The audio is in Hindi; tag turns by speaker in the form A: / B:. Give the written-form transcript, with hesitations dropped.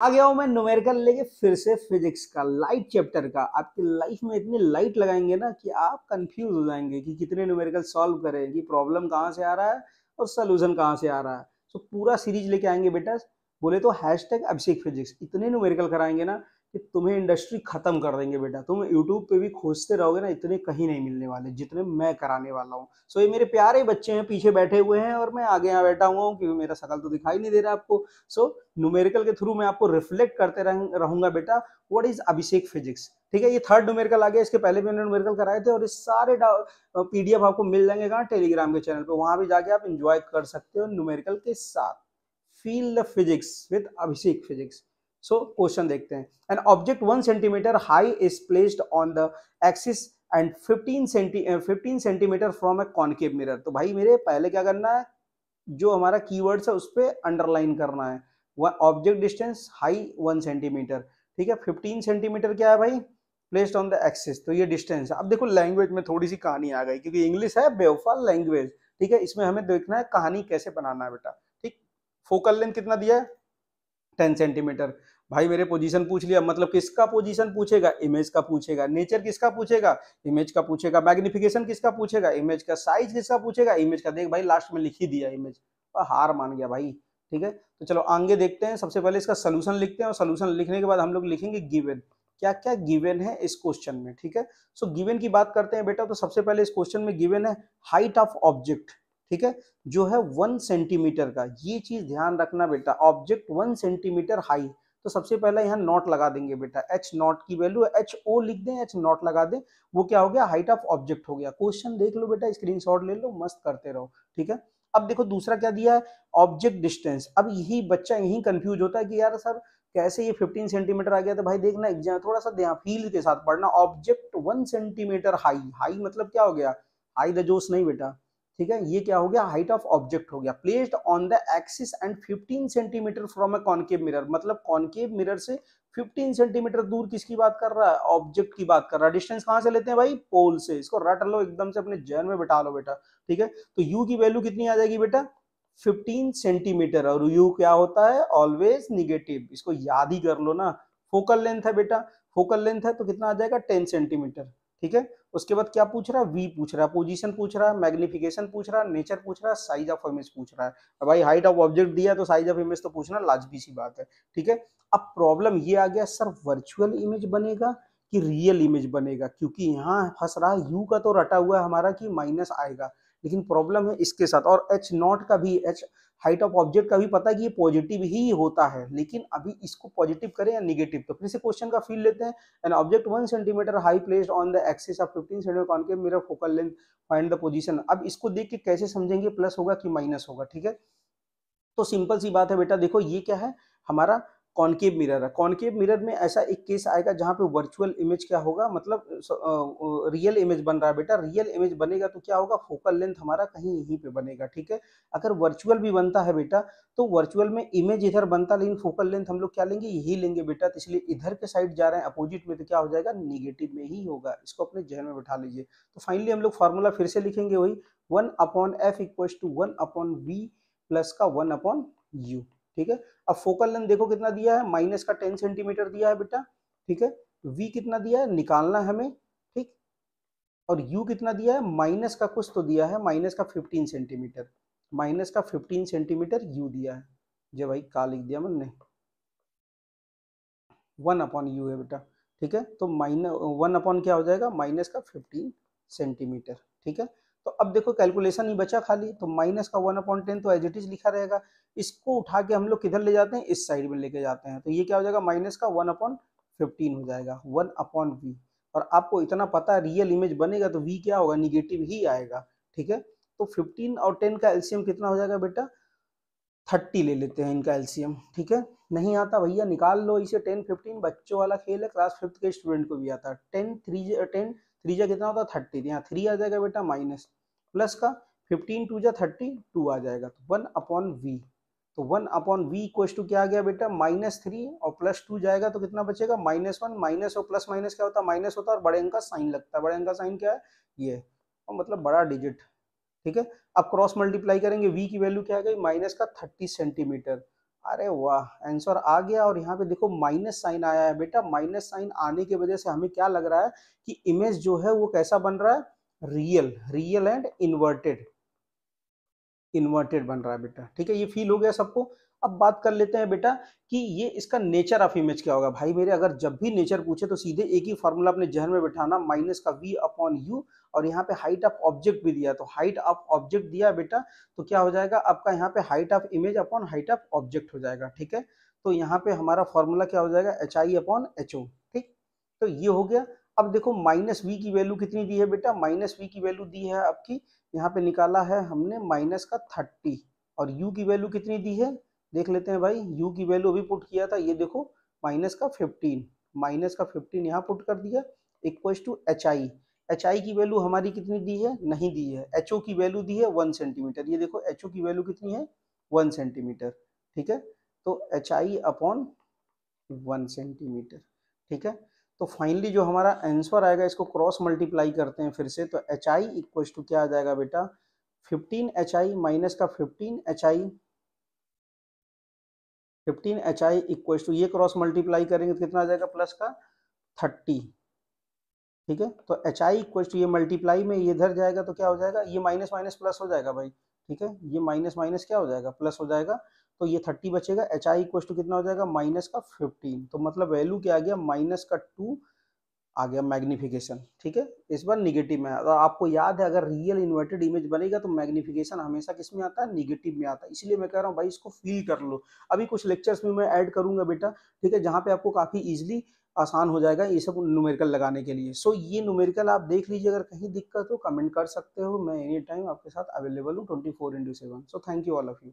A: आ गया हूं मैं न्यूमेरिकल लेके फिर से फिजिक्स का लाइट चैप्टर का। आपकी लाइफ में इतनी लाइट लगाएंगे ना कि आप कंफ्यूज हो जाएंगे कि कितने न्यूमेरिकल सॉल्व करें, कि प्रॉब्लम कहाँ से आ रहा है और सोल्यूशन कहाँ से आ रहा है। तो पूरा सीरीज लेके आएंगे बेटा। बोले तो हैशटैग अभिषेक फिजिक्स, इतने न्यूमेरिकल कराएंगे ना कि तुम्हें इंडस्ट्री खत्म कर देंगे बेटा। तुम यूट्यूब पे भी खोजते रहोगे ना, इतने कहीं नहीं मिलने वाले जितने मैं कराने वाला हूँ। सो ये मेरे प्यारे बच्चे हैं, पीछे बैठे हुए हैं और मैं आगे यहाँ बैठा हुआ हूँ क्योंकि मेरा शकल तो दिखाई नहीं दे रहा आपको। सो न्यूमेरिकल के थ्रू मैं आपको रिफ्लेक्ट करते रहूंगा बेटा व्हाट इज अभिषेक फिजिक्स। ठीक है, ये थर्ड न्यूमेरिकल आ गया। इसके पहले भी मैंने न्यूमेरिकल कराए थे और इस सारे पीडीएफ आपको मिल जाएंगे कहाँ, टेलीग्राम के चैनल पे। वहां भी जाके आप इंजॉय कर सकते हो न्यूमेरिकल के साथ। Feel the physics with Abhishek physics. So question देखते हैं। An object 1 centimetre high is placed on the axis and 15 centimetre from A concave mirror. तो भाई मेरे पहले क्या करना है, जो हमारा कीवर्ड्स है उस पर अंडरलाइन करना है। ऑब्जेक्ट डिस्टेंस हाई 1 सेंटीमीटर, ठीक है। 15 सेंटीमीटर क्या है भाई, प्लेस्ड ऑन द एक्सिस, तो ये डिस्टेंस है। अब देखो लैंग्वेज में थोड़ी सी कहानी आ गई क्योंकि इंग्लिश है बेवफा लैंग्वेज। ठीक है, इसमें हमें देखना है कहानी कैसे बनाना है बेटा। ठीक, फोकल लेंथ कितना दिया है, 10 सेंटीमीटर। भाई मेरे पोजीशन पूछ लिया, मतलब किसका पोजीशन पूछेगा, इमेज का पूछेगा। नेचर किसका पूछेगा, इमेज का पूछेगा। मैग्निफिकेशन किसका पूछेगा, इमेज का। साइज किसका पूछेगा, इमेज का। देख भाई लास्ट में लिख ही दिया इमेज, और हार मान गया भाई। ठीक है, तो चलो आगे देखते हैं। सबसे पहले इसका सोल्यूशन लिखते हैं और सोल्यूशन लिखने के बाद हम लोग लिखेंगे गिवन, क्या क्या गिवन है इस क्वेश्चन में। ठीक है, सो गिवन की बात करते हैं बेटा। तो सबसे पहले इस क्वेश्चन में गिवन है हाइट ऑफ ऑब्जेक्ट, ठीक है, जो है 1 सेंटीमीटर का। ये चीज ध्यान रखना बेटा, ऑब्जेक्ट 1 सेंटीमीटर हाई। तो सबसे पहले यहाँ नॉट लगा देंगे बेटा, एच नॉट की वैल्यू एच ओ लिख दें, एच नॉट लगा दें। वो क्या हो गया, हाइट ऑफ ऑब्जेक्ट हो गया। क्वेश्चन देख लो बेटा, स्क्रीनशॉट ले लो, मस्त करते रहो। ठीक है, अब देखो दूसरा क्या दिया है, ऑब्जेक्ट डिस्टेंस। अब यही बच्चा यही कंफ्यूज होता है कि यार सर कैसे ये 15 सेंटीमीटर आ गया। तो भाई देखना एग्जाम थोड़ा सा ध्यान फील के साथ पढ़ना। ऑब्जेक्ट 1 सेंटीमीटर हाई, हाई मतलब क्या हो गया, हाई द जोश नहीं बेटा। ठीक है, ये क्या हो गया, हाइट ऑफ ऑब्जेक्ट हो गया। Placed on the axis and 15 centimetre from a concave mirror, मतलब कॉनकेव मिरर से 15 सेंटीमीटर दूर किसकी बात कर रहा है, ऑब्जेक्ट की बात कर रहा है। डिस्टेंस कहां से लेते हैं भाई, पोल से। इसको रट लो एकदम से, अपने जहन में बिठा लो बेटा। ठीक है, तो यू की वैल्यू कितनी आ जाएगी बेटा, 15 सेंटीमीटर। और यू क्या होता है, ऑलवेज निगेटिव। इसको याद ही कर लो ना। फोकल लेंथ है बेटा, फोकल लेंथ है तो कितना आ जाएगा, 10 सेंटीमीटर। ठीक है, उसके बाद क्या पूछ रहा है, वी पूछ रहा है, पोजीशन पूछ रहा है, मैग्निफिकेशन पूछ रहा है, नेचर पूछ रहा है, साइज ऑफ इमेज पूछ रहा है। भाई हाइट ऑफ ऑब्जेक्ट दिया तो साइज ऑफ इमेज तो पूछना लाजमी सी बात है। ठीक है, अब प्रॉब्लम ये आ गया, सर वर्चुअल इमेज बनेगा कि रियल इमेज बनेगा, क्योंकि यहाँ फंस रहा है। यू का तो रटा हुआ है हमारा कि माइनस आएगा, लेकिन प्रॉब्लम है इसके साथ। और एच नॉट का भी, एच हाइट ऑफ ऑब्जेक्ट का भी पता है कि ये पॉजिटिव ही होता है, लेकिन अभी इसको पॉजिटिव करें या निगेटिव। तो फिर से क्वेश्चन का फील लेते हैं। An object 1 centimetre high placed on the axis of 15 centimetre concave mirror focal length, find the position. अब इसको देख के कैसे समझेंगे, प्लस होगा कि माइनस होगा। ठीक है, तो सिंपल सी बात है बेटा। देखो ये क्या है, हमारा कॉनकेव मिरर है। कॉनकेव मिरर में ऐसा एक केस आएगा जहां पे वर्चुअल इमेज क्या होगा, मतलब रियल इमेज बन रहा है बेटा। रियल इमेज बनेगा तो क्या होगा, फोकल लेंथ हमारा कहीं यहीं पे बनेगा। ठीक है, अगर वर्चुअल भी बनता है बेटा तो वर्चुअल में इमेज इधर बनता, लेकिन फोकल लेंथ हम लोग क्या लेंगे, यही लेंगे बेटा। तो इसलिए इधर के साइड जा रहे हैं अपोजिट में, तो क्या हो जाएगा, निगेटिव में ही होगा। इसको अपने जहन में बैठा लीजिए। तो फाइनली हम लोग फॉर्मूला फिर से लिखेंगे वही, 1/f equal to 1/v plus का 1/u। ठीक है, अब फोकल लेंथ देखो कितना दिया है, माइनस का 10 सेंटीमीटर दिया है बेटा। ठीक है, v कितना दिया है, निकालना है हमें। ठीक, और u कितना दिया है, माइनस का कुछ तो दिया है, माइनस का 15 सेंटीमीटर। माइनस का 15 सेंटीमीटर u दिया है। जो भाई का लिख दिया मैंने, 1/u है बेटा। ठीक है, तो माइनस 1 क्या हो जाएगा, माइनस का 15 सेंटीमीटर। ठीक है, तो अब देखो कैलकुलेशन ही बचा खाली, तो माइनस का 1/10 तो एज इट इज लिखा रहेगा। इसको उठा के हम लोग किधर ले जाते हैं, इस साइड में लेके जाते हैं। तो ये क्या हो जाएगा, माइनस का 1/15 हो जाएगा, 1/v। और आपको इतना पता है रियल इमेज बनेगा तो v क्या होगा, निगेटिव ही आएगा। ठीक है, तो 15 और 10 का एलसीएम कितना हो जाएगा बेटा, 30 ले लेते हैं इनका एलसीएम। ठीक है, नहीं आता भैया निकाल लो इसे। 10 15 बच्चों वाला खेल है, क्लास 5th के स्टूडेंट को भी आता है। 10 3 जा कितना होता है, 30। यहाँ 3 आ जाएगा बेटा, माइनस प्लस का 15 2 जा 30, 2 आ जाएगा, तो 1/v। तो 1/v इक्व टू क्या आ गया बेटा, -3 और +2 जाएगा तो कितना बचेगा, -1। माइनस और प्लस माइनस क्या होता है, माइनस होता है, और बड़े अंक का साइन लगता है। बड़े अंक का साइन क्या है, ये, और मतलब बड़ा डिजिट। ठीक है, अब क्रॉस मल्टीप्लाई करेंगे, v की वैल्यू क्या आ गई, माइनस का 30 सेंटीमीटर। अरे वाह, आंसर आ गया। और यहाँ पे देखो माइनस साइन आया है बेटा। माइनस साइन आने की वजह से हमें क्या लग रहा है कि इमेज जो है वो कैसा बन रहा है, real, real and inverted, inverted बन रहा है बेटा। ठीक है, ये फील हो गया सबको। अब बात कर लेते हैं बेटा कि ये इसका नेचर ऑफ इमेज क्या होगा। भाई मेरे अगर जब भी नेचर पूछे तो सीधे एक ही फॉर्मूला अपने जहन में बिठाना, माइनस का v अपॉन यू, और यहाँ पे हाइट ऑफ ऑब्जेक्ट भी दिया, तो हाइट ऑफ ऑब्जेक्ट दिया बेटा, तो क्या हो जाएगा आपका यहाँ पे height of image upon height of object हो जाएगा। ठीक है, तो यहाँ पे हमारा फॉर्मूला क्या हो जाएगा, H I upon H O. ठीक, तो ये हो गया। अब देखो माइनस वी की वैल्यू कितनी दी है बेटा, माइनस वी की वैल्यू दी है आपकी, यहाँ पे निकाला है हमने माइनस का 30, और u की वैल्यू कितनी दी है देख लेते हैं भाई। u की वैल्यू अभी पुट किया था, ये देखो माइनस का 15, माइनस का 15 यहाँ पुट कर दिया, equals to H I. H I की वैल्यू हमारी कितनी दी है, नहीं दी है। एच ओ की वैल्यू दी है 1 सेंटीमीटर, ये देखो एच ओ की वैल्यू कितनी है 1 सेंटीमीटर। ठीक है, तो एच आई अपॉन 1 सेंटीमीटर। ठीक है, तो फाइनली जो हमारा आंसर आएगा, इसको क्रॉस मल्टीप्लाई करते हैं फिर से, तो एच आई इक्वल टू क्या आ जाएगा बेटा, 15 एच आई माइनस का 15 H I, 15 H I equal to, ये क्रॉस मल्टीप्लाई करेंगे तो कितना आ जाएगा, प्लस का 30। ठीक है, तो एच आई इक्वल टू, ये मल्टीप्लाई में ये इधर जाएगा तो क्या हो जाएगा, ये माइनस माइनस प्लस हो जाएगा भाई। ठीक है, ये माइनस माइनस क्या हो जाएगा, प्लस हो जाएगा, तो ये 30 बचेगा। एच आई इक्वल टू कितना हो जाएगा, माइनस का 15, तो मतलब वैल्यू क्या आ गया, माइनस का 2 आ गया मैग्निफिकेशन। ठीक है, इस बार निगेटिव में। और आपको याद है अगर रियल इन्वर्टेड इमेज बनेगा तो मैग्निफिकेशन हमेशा किस में आता है, निगेटिव में आता है। इसलिए मैं कह रहा हूँ भाई इसको फील कर लो। अभी कुछ लेक्चर्स में मैं ऐड करूंगा बेटा, ठीक है, जहाँ पे आपको काफी इजीली आसान हो जाएगा ये सब न्यूमेरिकल लगाने के लिए। सो ये न्यूमेरिकल आप देख लीजिए, अगर कहीं दिक्कत हो कमेंट कर सकते हो, मैं एनी टाइम आपके साथ अवेलेबल हूँ 24/7। So thank you all of you.